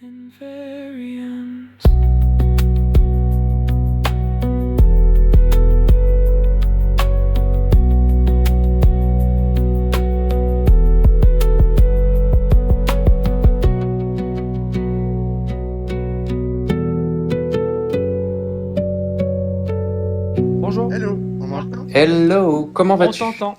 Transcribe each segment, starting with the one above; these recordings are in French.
Invariance. Bonjour, Hello, on m'entend? Hello, comment on vas-tu? t'entend.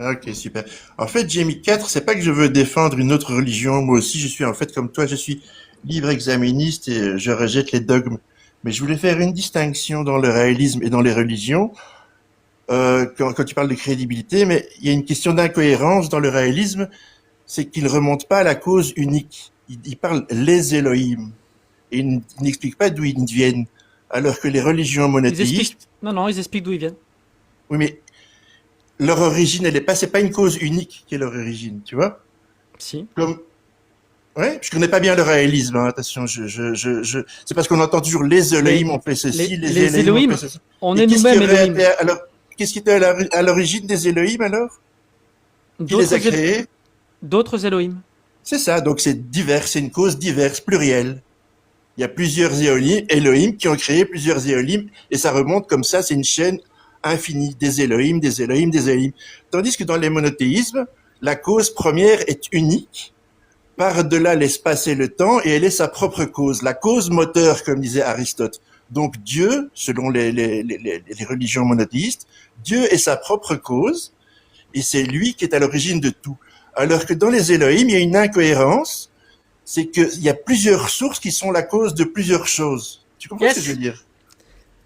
Ok, super. En fait, j'ai mis 4, c'est pas que je veux défendre une autre religion, moi aussi je suis en fait comme toi, je suis libre exaministe et je rejette les dogmes. Mais je voulais faire une distinction dans le réalisme et dans les religions, quand tu parles de crédibilité, mais il y a une question d'incohérence dans le réalisme, c'est qu'il remonte pas à la cause unique. Il parle les Elohim, et il n'explique pas d'où ils viennent. Alors que les religions Ils expliquent. monothéistes, Non, ils expliquent d'où ils viennent. oui, mais leur origine, elle est pas, c'est pas une cause unique qui est leur origine, tu vois? Si. Comme, ouais, je connais pas bien le réalisme, hein, attention, c'est parce qu'on entend toujours les Les, Elohim ont fait ceci, les les Elohim ont fait Elohim, ceci. on Et est qu'est-ce qui nous-mêmes aurait Elohim. été, alors, qu'est-ce qui était à l'origine des Elohim alors? Qui les a D'autres, créés? d'autres Elohim. C'est ça, donc c'est divers, c'est une cause diverse, plurielle. Il y a plusieurs Elohim qui ont créé plusieurs Elohim, et ça remonte comme ça, c'est une chaîne infinie des Elohim, des Elohim, des Elohim. Tandis que dans les monothéismes, la cause première est unique, par-delà l'espace et le temps, et elle est sa propre cause, la cause moteur, comme disait Aristote. Donc Dieu, selon les religions monothéistes, Dieu est sa propre cause, et c'est lui qui est à l'origine de tout. Alors que dans les Elohim, il y a une incohérence, c'est qu'il y a plusieurs sources qui sont la cause de plusieurs choses. Tu comprends ce que je veux Yes. dire?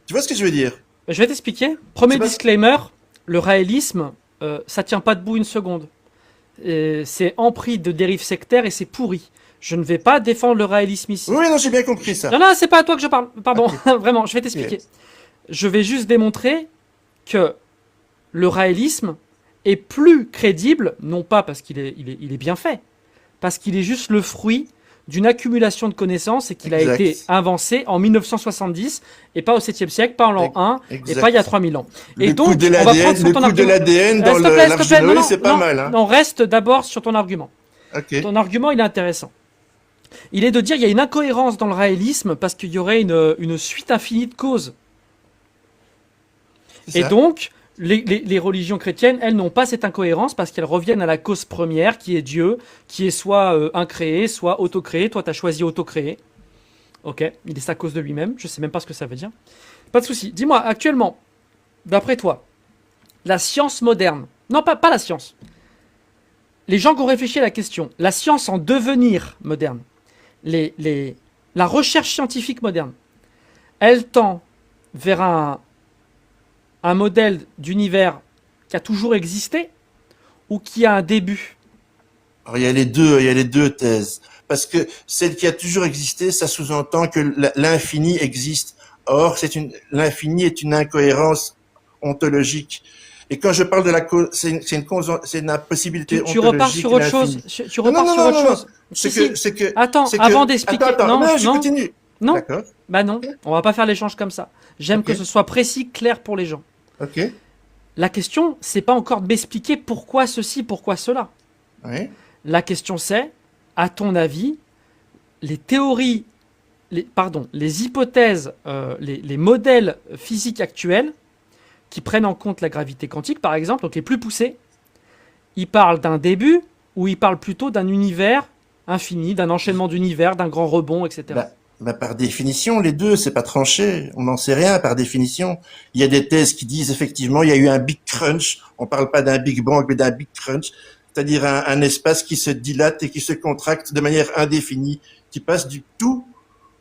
Tu vois ce que je veux dire? Je vais t'expliquer. Premier C'est pas... disclaimer, le réalisme, ça tient pas debout une seconde. C'est empris de dérives sectaires et c'est pourri. Je ne vais pas défendre le réalisme ici. Oui, non, j'ai bien compris ça. Non, c'est pas à toi que je parle. Pardon, Ok. vraiment, je vais t'expliquer. Yes. Je vais juste démontrer que le réalisme est plus crédible, non pas parce qu'il est, il est bien fait, parce qu'il est juste le fruit d'une accumulation de connaissances et qu'il a Exact. été inventé en 1970 et pas au 7e siècle, pas en l'an 1 et Exact. pas il y a 3000 ans. Et Le donc, coup de on va prendre l'ADN, sur le ton coup de argument. l'ADN dans S'il te plaît, l'arche s'il te de plaît, Noé, c'est pas mal, hein. non, reste d'abord sur ton argument. Ok. Ton argument, il est intéressant. Il est de dire qu'il y a une incohérence dans le réalisme parce qu'il y aurait une suite infinie de causes. C'est Et ça. donc, les religions chrétiennes, elles n'ont pas cette incohérence parce qu'elles reviennent à la cause première qui est Dieu, qui est soit incréé, soit autocréé. Toi, tu as choisi autocréé. Ok, il est sa cause de lui-même. Je sais même pas ce que ça veut dire. Pas de souci. Dis-moi, actuellement, d'après toi, la science moderne, non pas la science, les gens qui ont réfléchi à la question, la science en devenir moderne, la recherche scientifique moderne, elle tend vers un modèle d'univers qui a toujours existé ou qui a un début? Alors, il y a les deux thèses. Parce que celle qui a toujours existé, ça sous-entend que l'infini existe. Or, l'infini est une incohérence ontologique. Et quand je parle de la cause, c'est une impossibilité Tu repars ontologique, sur autre chose. l'infini. Tu repars sur autre chose. C'est Si, si. que, c'est que, Attends, c'est que, avant d'expliquer. attends, Non, non, je non, continue. non. D'accord. Bah non, on va pas faire l'échange comme ça. J'aime Ok. que ce soit précis, clair pour les gens. Ok. La question, c'est pas encore de m'expliquer pourquoi ceci, pourquoi cela. Oui. La question c'est, à ton avis, les théories, les hypothèses, les modèles physiques actuels qui prennent en compte la gravité quantique, par exemple, donc les plus poussés, ils parlent d'un début ou ils parlent plutôt d'un univers infini, d'un enchaînement d'univers, d'un grand rebond, etc. Par définition, les deux, c'est pas tranché. On n'en sait rien par définition. Il y a des thèses qui disent effectivement, il y a eu un Big Crunch. On parle pas d'un Big Bang, mais d'un Big Crunch. C'est-à-dire un espace qui se dilate et qui se contracte de manière indéfinie, qui passe du tout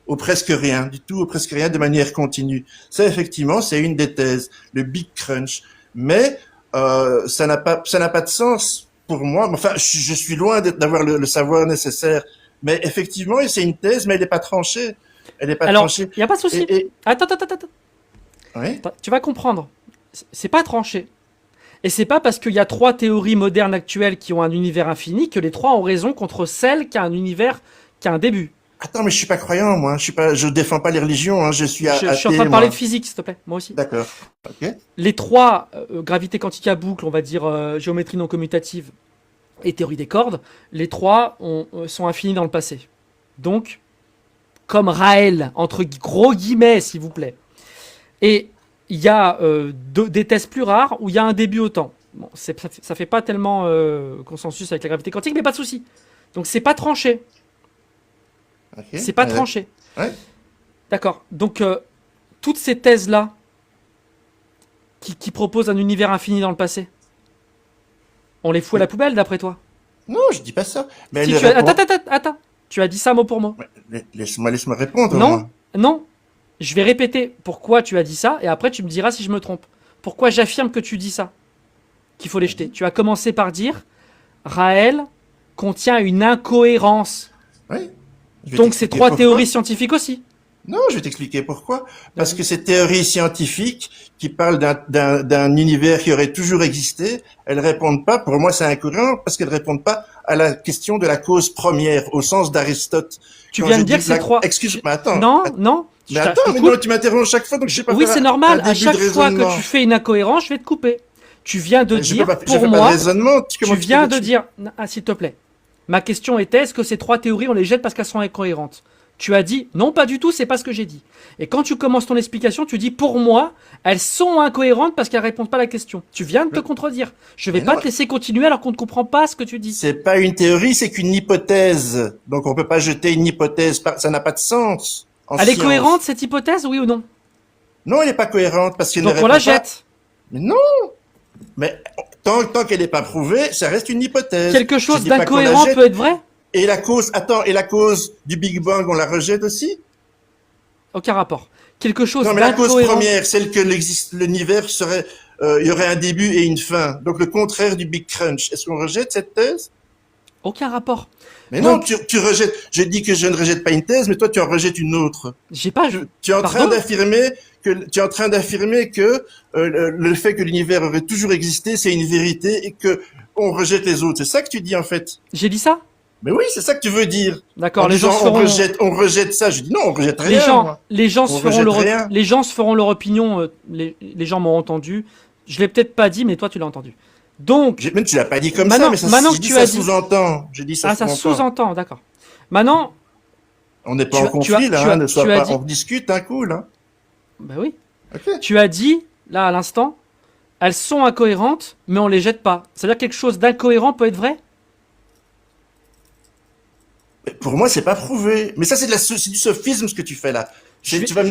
au presque rien, du tout au presque rien de manière continue. Ça, effectivement, c'est une des thèses, le Big Crunch. Mais ça n'a pas de sens pour moi. Enfin, je suis loin d'avoir le savoir nécessaire. Mais effectivement, c'est une thèse, mais elle n'est pas tranchée. Elle n'est pas Alors, tranchée. il n'y a pas de souci. Attends. Oui. Tu vas comprendre. C'est pas tranché. Et c'est pas parce qu'il y a 3 théories modernes actuelles qui ont un univers infini que les 3 ont raison contre celle qui a un univers qui a un début. Attends, mais je suis pas croyant, moi. Je défends pas les religions, hein. Je suis athée, Je suis en train de parler moi. de physique, s'il te plaît. Moi aussi. D'accord. Ok. Les 3 gravité quantique à boucle, on va dire géométrie non commutative et théorie des cordes, les 3 sont infinis dans le passé. Donc, comme Raël, entre gros guillemets, s'il vous plaît. Et il y a des tests plus rares où il y a un début au temps. Bon, ça fait pas tellement consensus avec la gravité quantique, mais pas de souci. Donc, c'est pas tranché. Okay. C'est pas tranché. Ouais. D'accord. Donc, toutes ces thèses-là, qui proposent un univers infini dans le passé, on les fout à la poubelle, d'après toi? Non, je dis pas ça. Mais Si elle tu as... répond... Attends. Tu as dit ça mot pour mot. Laisse-moi répondre. Non, moi. non. Je vais répéter pourquoi tu as dit ça, et après tu me diras si je me trompe. Pourquoi j'affirme que tu dis ça, qu'il faut les jeter. Tu as commencé par dire Raël contient une incohérence. Oui. Donc c'est 3 théories scientifiques aussi. Non, je vais t'expliquer pourquoi. Parce que ces théories scientifiques qui parlent d'un univers qui aurait toujours existé, elles répondent pas, pour moi c'est incohérent, parce qu'elles répondent pas à la question de la cause première, au sens d'Aristote. Tu viens de dire que c'est 3... Excuse-moi, attends. Non. Mais attends, mais non, tu m'interromps chaque fois, donc je sais pas. Oui, c'est normal. À chaque fois que tu fais une incohérence, je vais te couper. Tu viens de dire, pour moi, tu viens de dire... Ah, s'il te plaît. Ma question était, est-ce que ces 3 théories, on les jette parce qu'elles sont incohérentes? Tu as dit, non, pas du tout, c'est pas ce que j'ai dit. Et quand tu commences ton explication, tu dis, pour moi, elles sont incohérentes parce qu'elles répondent pas à la question. Tu viens de te contredire. Je vais pas te laisser continuer alors qu'on ne comprend pas ce que tu dis. C'est pas une théorie, c'est qu'une hypothèse. Donc on peut pas jeter une hypothèse, ça n'a pas de sens. Elle est cohérente, cette hypothèse, oui ou non? Non, elle n'est pas cohérente parce qu'elle ne répond pas. Donc on la jette. Mais non. Mais tant qu'elle n'est pas prouvée, ça reste une hypothèse. Quelque chose d'incohérent peut être vrai? Et la cause du Big Bang, on la rejette aussi? Aucun rapport. Quelque chose d'incohérent. Non, mais la cause première, celle que l'univers serait, il y aurait un début et une fin. Donc le contraire du Big Crunch. Est-ce qu'on rejette cette thèse? Aucun rapport. Mais donc, non, tu rejettes. Je dis que je ne rejette pas une thèse, mais toi tu en rejettes une autre. J'ai pas. Tu es en train d'affirmer que le fait que l'univers aurait toujours existé, c'est une vérité et que on rejette les autres. C'est ça que tu dis en fait. J'ai dit ça? Mais oui, c'est ça que tu veux dire. D'accord, on rejette ça. Je dis non, on rejette rien. Les gens se feront leur opinion. Les gens m'ont entendu. Je l'ai peut-être pas dit, mais toi tu l'as entendu. Donc. Même tu l'as pas dit comme ça, mais ça sous-entend. J'ai dit ça. Ah, ça sous-entend, d'accord. Maintenant. On n'est pas en conflit là, ne sois pas. On discute un coup là. Ben oui. Okay. Tu as dit là à l'instant, elles sont incohérentes, mais on les jette pas. C'est-à-dire quelque chose d'incohérent peut être vrai? Pour moi, c'est pas prouvé. Mais ça, c'est du sophisme ce que tu fais là.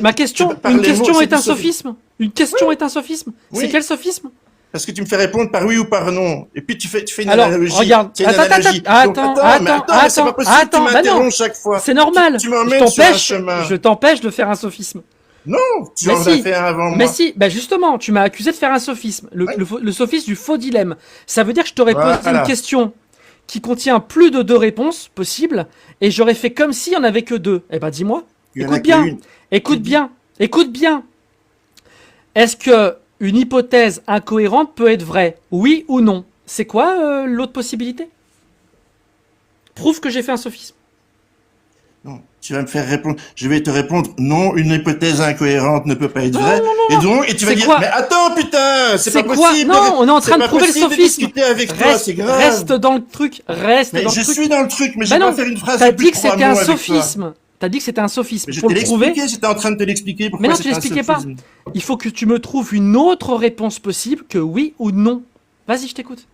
Ma question, une question est un sophisme. Une question est un sophisme. Oui. C'est quel sophisme? Parce que tu me fais répondre par oui ou par non. Et puis tu fais une analogie. Regarde. Attends. C'est pas possible. Tu m'interromps chaque fois. C'est normal. Tu m'emmènes sur un chemin. Je t'empêche de faire un sophisme. Non, tu en as fait un avant moi. Mais si, justement, tu m'as accusé de faire un sophisme. Le sophisme du faux dilemme. Ça veut dire que je t'aurais posé une question qui contient plus de 2 réponses possibles, et j'aurais fait comme s'il n'y en avait que 2. Eh ben, dis-moi. Écoute bien. Est-ce que une hypothèse incohérente peut être vraie? Oui ou non? C'est quoi l'autre possibilité? Prouve que j'ai fait un sophisme. Non, tu vas me faire répondre. Je vais te répondre. Non, une hypothèse incohérente ne peut pas être vraie. Non. Et tu vas dire. Mais attends, putain, c'est pas possible. Non, on est en train de prouver le sophisme. Avec toi, c'est grave. Reste dans le truc. Je suis dans le truc, mais je vais pas faire une phrase. T'as dit que c'était un sophisme. T'as dit que c'était un sophisme. Mais je t'ai expliqué. J'étais en train de te l'expliquer. Mais non, tu l'expliquais pas. Il faut que tu me trouves une autre réponse possible que oui ou non. Vas-y, je t'écoute.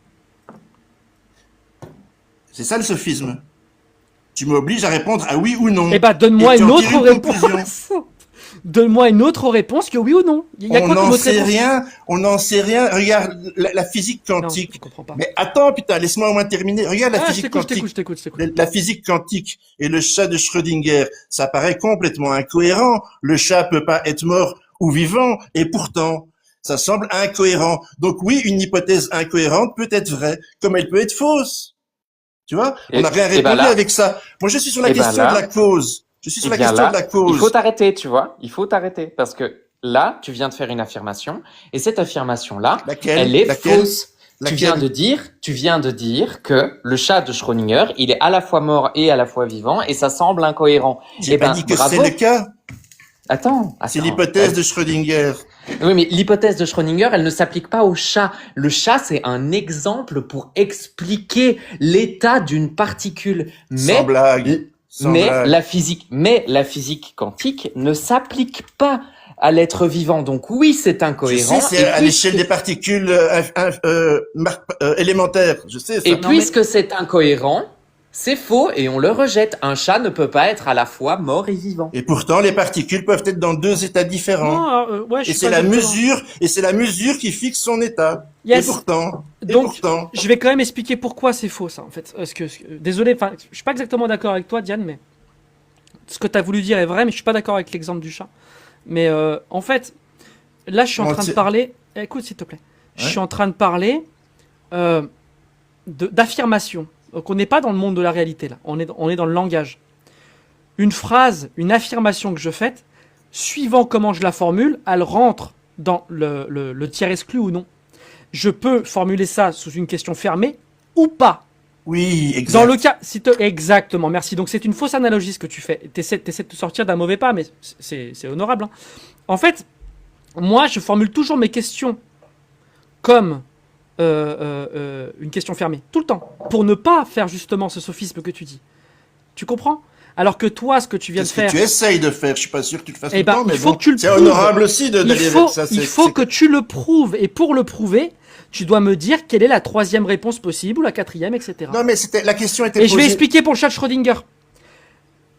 C'est ça le sophisme. Tu m'obliges à répondre à oui ou non. Eh ben, donne-moi une autre réponse. Donne-moi une autre réponse que oui ou non. On n'en sait rien. Regarde la physique quantique. Non, je comprends pas. Mais attends, putain, laisse-moi au moins terminer. Regarde la physique quantique. Je t'écoute. La physique quantique et le chat de Schrödinger, ça paraît complètement incohérent. Le chat peut pas être mort ou vivant, et pourtant, ça semble incohérent. Donc oui, une hypothèse incohérente peut être vraie, comme elle peut être fausse. Tu vois, on n'a rien répondu avec ça. Moi, je suis sur la question de la cause. Je suis sur la question de la cause. Il faut t'arrêter, tu vois. Il faut t'arrêter parce que là, tu viens de faire une affirmation et cette affirmation-là, elle est fausse. Tu viens de dire que le chat de Schrödinger, il est à la fois mort et à la fois vivant et ça semble incohérent. J'ai pas dit que c'est le cas. Attends. C'est l'hypothèse de Schrödinger. Oui, mais l'hypothèse de Schrödinger, elle ne s'applique pas au chat. Le chat, c'est un exemple pour expliquer l'état d'une particule. Sans blague. Mais la physique quantique ne s'applique pas à l'être vivant. Donc oui, c'est incohérent. Je sais, c'est à l'échelle des particules élémentaires. Je sais ça. Et puisque c'est incohérent, c'est faux et on le rejette. Un chat ne peut pas être à la fois mort et vivant. Et pourtant, les particules peuvent être dans deux états différents. Non, ouais, et c'est la mesure qui fixe son état. Yes. Et pourtant, je vais quand même expliquer pourquoi c'est faux, ça, en fait. Désolé, je suis pas exactement d'accord avec toi, Diane, mais ce que tu as voulu dire est vrai, mais je suis pas d'accord avec l'exemple du chat. Mais en fait, là, je suis en train de parler. Écoute, s'il te plaît. Ouais. Je suis en train de parler d'affirmation. Donc, on n'est pas dans le monde de la réalité, là. On est dans le langage. Une phrase, une affirmation que je fais, suivant comment je la formule, elle rentre dans le tiers exclu ou non. Je peux formuler ça sous une question fermée ou pas. Oui, exact. Dans le cas, exactement, merci. Donc c'est une fausse analogie ce que tu fais. T'essaies de te sortir d'un mauvais pas, mais c'est honorable. Hein. En fait, moi, je formule toujours mes questions comme une question fermée, tout le temps, pour ne pas faire justement ce sophisme que tu dis. Tu comprends ? Alors que toi, ce que tu viens de faire... C'est ce que tu essayes de faire, je suis pas sûr que tu le fasses tout le temps, mais bon, c'est honorable aussi d'aller vers ça. Il faut que tu le prouves, et pour le prouver, tu dois me dire quelle est la troisième réponse possible, ou la quatrième, etc. Non, mais la question était posée... Et je vais expliquer pour le chat de Schrödinger.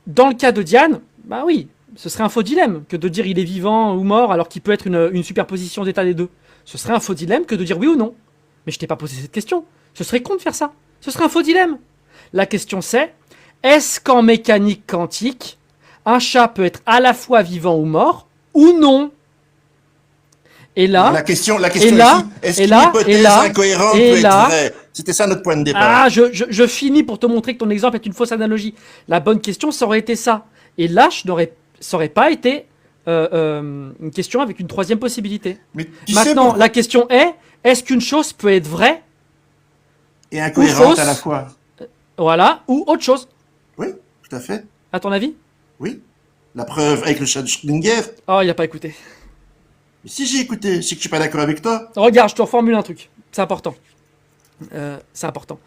Dans le cas de Diane, bah oui, ce serait un faux dilemme que de dire il est vivant ou mort, alors qu'il peut être une superposition d'état des deux. Ce serait un faux dilemme que de dire oui ou non. Mais je t'ai pas posé cette question. Ce serait con de faire ça. Ce serait un faux dilemme. La question c'est... Est-ce qu'en mécanique quantique, un chat peut être à la fois vivant ou mort, ou non? Et là, la question ici, est-ce qu'une hypothèse incohérente peut être vraie? C'était ça notre point de départ. Ah, je finis pour te montrer que ton exemple est une fausse analogie. La bonne question, ça aurait été ça. Et là, ça aurait pas été une question avec une troisième possibilité. Mais maintenant, la question est-ce qu'une chose peut être vraie et incohérente à la fois? Voilà, ou autre chose. Oui, tout à fait. À ton avis? Oui. La preuve avec le chat de Schrödinger. Oh, il a pas écouté. Mais si j'ai écouté, c'est que je suis pas d'accord avec toi. Regarde, je te reformule un truc. C'est important. C'est important.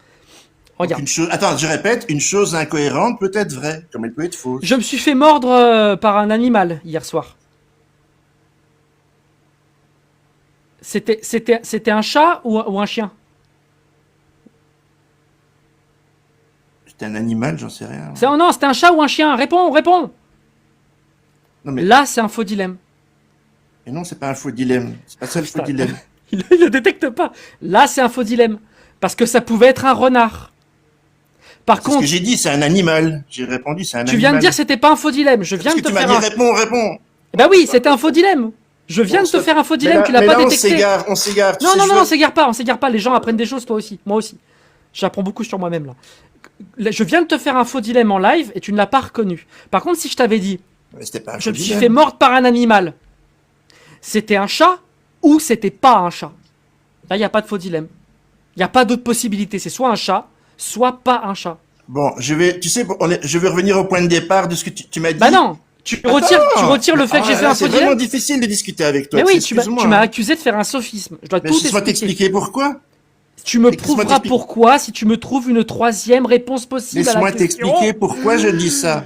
Regarde. Attends, je répète, une chose incohérente peut être vraie, comme elle peut être fausse. Je me suis fait mordre par un animal hier soir. C'était un chat ou un chien? C'était un animal, j'en sais rien. Non, c'était un chat ou un chien? Réponds. Non, mais... Là, c'est un faux dilemme. Mais non, c'est pas un faux dilemme. C'est pas ça le faux dilemme. Il le détecte pas. Là, c'est un faux dilemme. Parce que ça pouvait être un renard. Par contre... ce que j'ai dit, c'est un animal. J'ai répondu, c'est un animal. Tu viens de dire que c'était pas un faux dilemme. Je viens de te faire réponds. Ben oui, c'était un faux dilemme. Je viens de te faire un faux dilemme, tu l'as pas détecté. On s'égare. Non, on s'égare pas. Les gens apprennent des choses, toi aussi. Moi aussi. J'apprends beaucoup sur moi-même, là. Je viens de te faire un faux dilemme en live et tu ne l'as pas reconnu. Par contre, si je t'avais dit, je me suis fait mordre par un animal, c'était un chat ou c'était pas un chat? Là, il n'y a pas de faux dilemme. Il n'y a pas d'autre possibilité. C'est soit un chat, soit pas un chat. Bon, je vais revenir au point de départ de ce que tu m'as dit. Bah non, tu retires le fait que j'ai fait un faux dilemme. C'est vraiment difficile de discuter avec toi. Mais oui, tu m'as accusé de faire un sophisme. Je dois tout t'expliquer pourquoi. Tu me prouveras pourquoi si tu me trouves une troisième réponse possible à la question. Laisse-moi t'expliquer pourquoi je dis ça.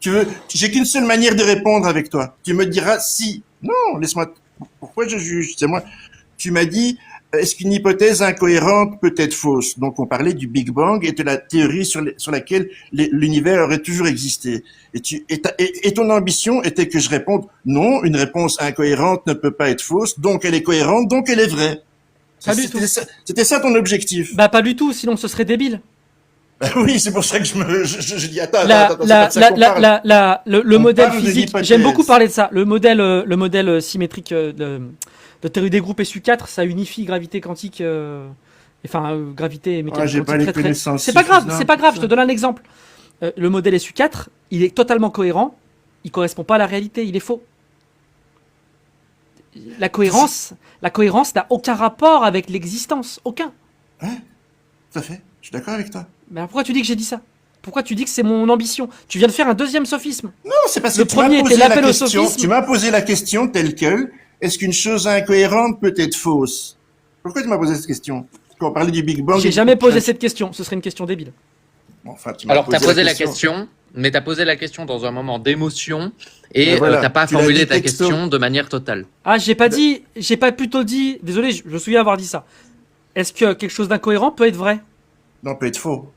J'ai qu'une seule manière de répondre avec toi. Tu me diras si. Non, laisse-moi. Pourquoi je juge? C'est moi. Tu m'as dit, est-ce qu'une hypothèse incohérente peut être fausse? Donc on parlait du Big Bang et de la théorie sur laquelle l'univers aurait toujours existé. Et ton ambition était que je réponde non, une réponse incohérente ne peut pas être fausse, donc elle est cohérente, donc elle est vraie. C'était ça ton objectif. Bah pas du tout, sinon ce serait débile. Bah oui, c'est pour ça que je dis attends, le modèle physique. J'aime beaucoup parler de ça. Le modèle symétrique de théorie des groupes SU4, ça unifie gravité quantique, gravité et mécanique j'ai pas les connaissances. C'est pas grave. Je te donne un exemple. Le modèle SU4, il est totalement cohérent. Il correspond pas à la réalité. Il est faux. La cohérence n'a aucun rapport avec l'existence. Aucun. Ouais, tout à fait. Je suis d'accord avec toi. Mais alors pourquoi tu dis que j'ai dit ça? Pourquoi tu dis que c'est mon ambition? Tu viens de faire un deuxième sophisme. Non, c'est parce que tu m'as posé la question telle quelle. Est-ce qu'une chose incohérente peut être fausse? Pourquoi tu m'as posé cette question? Quand on parlait du Big Bang. J'ai jamais posé cette question. Ce serait une question débile. Bon, enfin, alors, tu as posé la question. Mais t'as posé la question dans un moment d'émotion et voilà, t'as pas tu l'as formulé dit ta texto. question de manière totale. Ah, j'ai pas plutôt dit, désolé, je me souviens avoir dit ça. Est-ce que quelque chose d'incohérent peut être vrai? Non, peut être faux.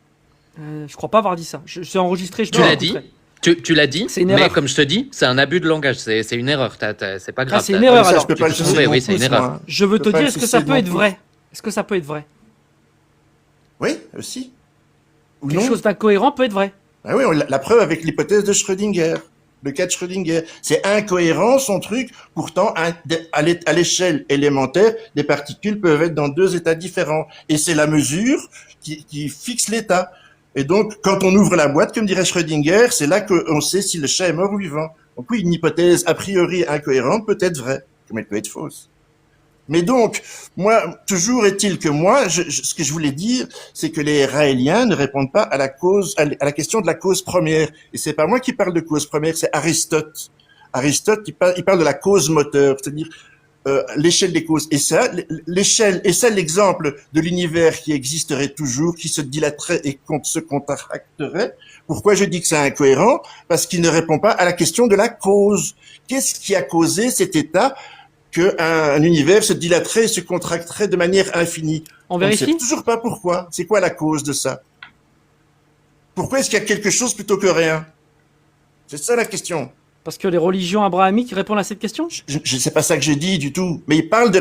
Je crois pas avoir dit ça. Je suis enregistré, je te Tu l'as dit, réécouterai. tu l'as dit, C'est une mais erreur. comme je te dis, c'est un abus de langage, c'est une erreur. C'est pas grave. c'est une t'as- erreur, Ça, alors. je peux pas le Tu peux soucier trouver, de mon oui, c'est une pouce, erreur. moi. Je veux Je te peux pas dire, le est-ce que soucier ça de peut mon être pouce. vrai? Est-ce que ça peut être vrai? Oui, aussi. Ou Quelque non. chose d'incohérent peut être vrai. Ah oui, la preuve avec l'hypothèse de Schrödinger, le cas de Schrödinger. C'est incohérent son truc, pourtant à l'échelle élémentaire, des particules peuvent être dans deux états différents. Et c'est la mesure qui fixe l'état. Et donc, quand on ouvre la boîte, comme dirait Schrödinger, c'est là qu'on sait si le chat est mort ou vivant. Donc oui, une hypothèse a priori incohérente peut être vraie, comme elle peut être fausse. Mais donc, moi, toujours est-il que moi, ce que je voulais dire, c'est que les Raéliens ne répondent pas à la cause, à la question de la cause première. Et c'est pas moi qui parle de cause première, c'est Aristote. Aristote, il parle de la cause moteur, c'est-à-dire l'échelle des causes. Et ça, l'exemple de l'univers qui existerait toujours, qui se dilaterait et se contracterait. Pourquoi je dis que c'est incohérent? Parce qu'il ne répond pas à la question de la cause. Qu'est-ce qui a causé cet état qu'un univers se dilaterait et se contracterait de manière infinie? On On ne sait vérifie? toujours pas pourquoi. C'est quoi la cause de ça? Pourquoi est-ce qu'il y a quelque chose plutôt que rien? C'est ça la question. Parce que les religions abrahamiques répondent à cette question? Je sais pas ça que je dis du tout, mais il parle de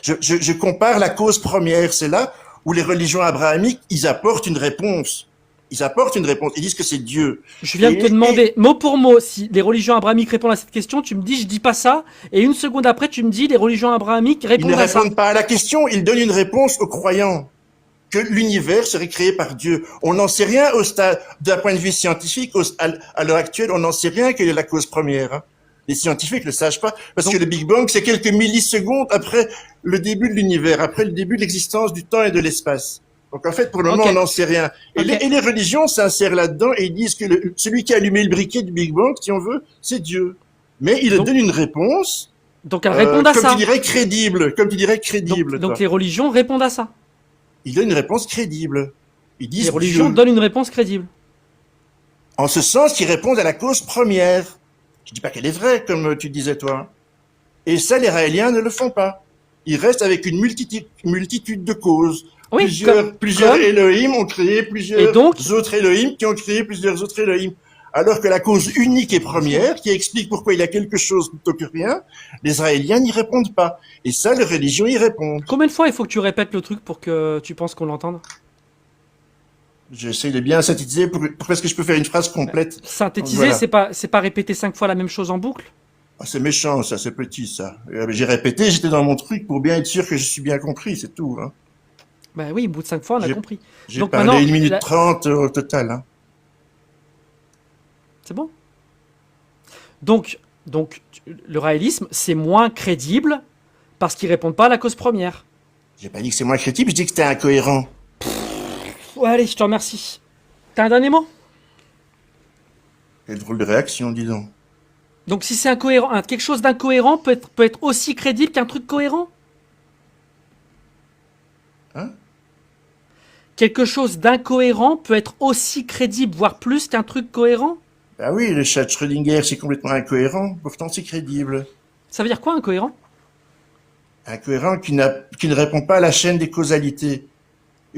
je compare la cause première, c'est là où les religions abrahamiques, ils apportent une réponse. Ils apportent une réponse, ils disent que c'est Dieu. Je viens de te demander, mot pour mot, si les religions abrahamiques répondent à cette question, tu me dis je dis pas ça, et une seconde après tu me dis les religions abrahamiques Ils répondent ne à ça. répondent pas à la question, ils donnent une réponse aux croyants que l'univers serait créé par Dieu. On n'en sait rien au stade, d'un point de vue scientifique, à l'heure actuelle, on n'en sait rien quelle est la cause première. Hein. Les scientifiques ne le savent pas, parce que le Big Bang, c'est quelques millisecondes après le début de l'univers, après le début de l'existence du temps et de l'espace. Donc en fait, pour le moment, on n'en sait rien. Et les religions s'insèrent là-dedans et ils disent que celui qui a allumé le briquet du Big Bang, si on veut, c'est Dieu. Mais ils donnent une réponse. Donc elles répondent à ça. Comme tu dirais crédible. Comme tu dirais crédible. Donc les religions répondent à ça. Ils donnent une réponse crédible. Ils disent les religions donnent une réponse crédible. En ce sens qu'ils répondent à la cause première. Je dis pas qu'elle est vraie, comme tu disais toi. Et ça, les Raéliens ne le font pas. Ils restent avec une multitude de causes. Oui, plusieurs Elohim ont créé plusieurs autres Elohim qui ont créé plusieurs autres Elohim. Alors que la cause unique et première, qui explique pourquoi il y a quelque chose plutôt que rien, les Israéliens n'y répondent pas. Et ça, les religions y répondent. Combien de fois il faut que tu répètes le truc pour que tu penses qu'on l'entende? J'essaie de bien synthétiser pour est-ce que je peux faire une phrase complète. Synthétiser, voilà. c'est pas répéter 5 fois la même chose en boucle? Ah, c'est méchant, ça, c'est petit, ça. J'ai répété, j'étais dans mon truc pour bien être sûr que je suis bien compris, c'est tout. Hein. Ben oui, au bout de 5 fois, on a compris. J'ai parlé 1 minute 30 au total. Hein. C'est bon. Donc, le raélisme, c'est moins crédible parce qu'ils répondent pas à la cause première. J'ai pas dit que c'est moins crédible, je dis que c'était incohérent. Ouais, allez, je te remercie. T'as un dernier mot? Quelle drôle de réaction, dis donc. Donc si c'est incohérent, quelque chose d'incohérent peut être aussi crédible qu'un truc cohérent? Hein? Quelque chose d'incohérent peut être aussi crédible, voire plus qu'un truc cohérent? Bah oui, le chat de Schrödinger, c'est complètement incohérent, pourtant c'est crédible. Ça veut dire quoi, incohérent? Incohérent qui ne répond pas à la chaîne des causalités.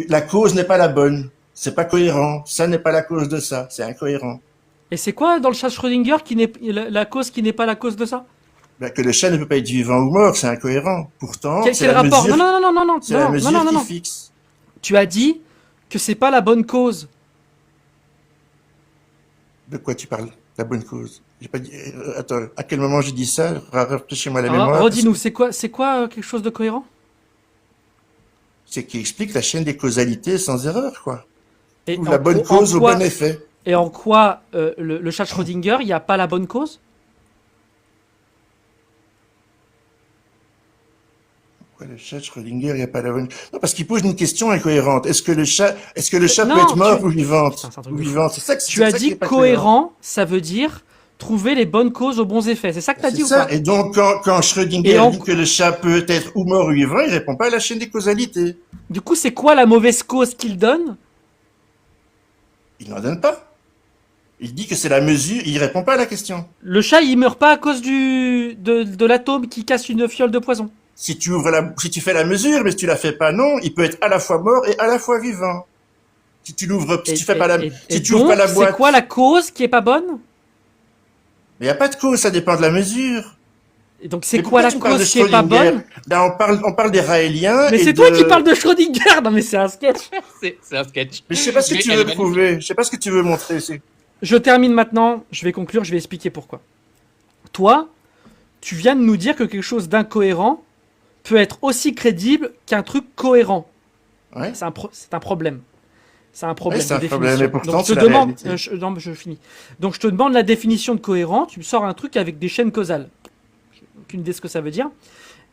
La cause n'est pas la bonne, c'est pas cohérent, ça n'est pas la cause de ça, c'est incohérent. Et c'est quoi dans le chat Schrödinger la cause qui n'est pas la cause de ça? Bah, que le chat ne peut pas être vivant ou mort, c'est incohérent. Pourtant, c'est la rapport mesure, non, c'est la mesure qui fixe. Tu as dit que c'est pas la bonne cause. De quoi tu parles? La bonne cause? J'ai pas dit. Attends, à quel moment j'ai dit ça? Rafraîchis-moi la mémoire. Redis-nous, c'est quoi quelque chose de cohérent? C'est qui explique la chaîne des causalités sans erreur, quoi. Et ou la bonne cause au bon effet. Et en quoi le chat Schrödinger, il n'y a pas la bonne cause? Pourquoi le chat Schrödinger, il n'y a pas la bonne... Non, parce qu'il pose une question incohérente. Est-ce que le chat peut être mort ou vivante? C'est ça que tu as dit cohérent, ça veut dire trouver les bonnes causes aux bons effets. C'est ça que tu as dit ou pas? Et donc, quand Schrödinger dit que le chat peut être ou mort ou vivant, il répond pas à la chaîne des causalités. Du coup, c'est quoi la mauvaise cause qu'il donne? Il n'en donne pas. Il dit que c'est la mesure, il répond pas à la question. Le chat, il meurt pas à cause de l'atome qui casse une fiole de poison. Si tu fais la mesure, mais si tu la fais pas, non, il peut être à la fois mort et à la fois vivant. Si tu l'ouvres, si tu fais pas la, si tu ouvres pas la boîte. C'est quoi la cause qui est pas bonne? Mais y a pas de cause, ça dépend de la mesure. Et donc c'est quoi la cause qui est pas bonne? Là, on parle des Raéliens. Mais c'est toi qui parles de Schrödinger. Non mais c'est un sketch. C'est un sketch. Mais je sais pas ce que tu veux prouver. Je sais pas ce que tu veux montrer. Je termine maintenant. Je vais conclure. Je vais expliquer pourquoi. Toi, tu viens de nous dire que quelque chose d'incohérent peut être aussi crédible qu'un truc cohérent. Ouais. C'est un problème. C'est un problème. Ouais, c'est un problème, mais pourtant, donc, je te demande. Non, je finis. Donc, je te demande la définition de cohérent. Tu me sors un truc avec des chaînes causales. J'ai aucune idée de ce que ça veut dire.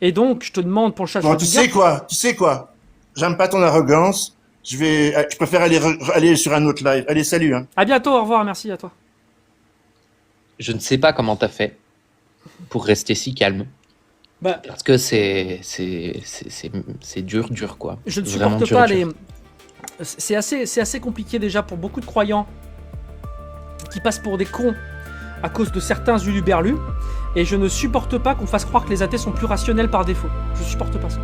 Et donc, je te demande pour le chat. Bon, tu sais quoi? J'aime pas ton arrogance. Je préfère aller sur un autre live. Allez, salut. Hein. À bientôt. Au revoir. Merci à toi. Je ne sais pas comment t'as fait pour rester si calme. Parce que c'est dur, quoi. Je ne supporte pas les. C'est assez compliqué déjà pour beaucoup de croyants qui passent pour des cons à cause de certains huluberlus. Et je ne supporte pas qu'on fasse croire que les athées sont plus rationnels par défaut. Je supporte pas ça.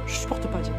Je supporte pas, tiens.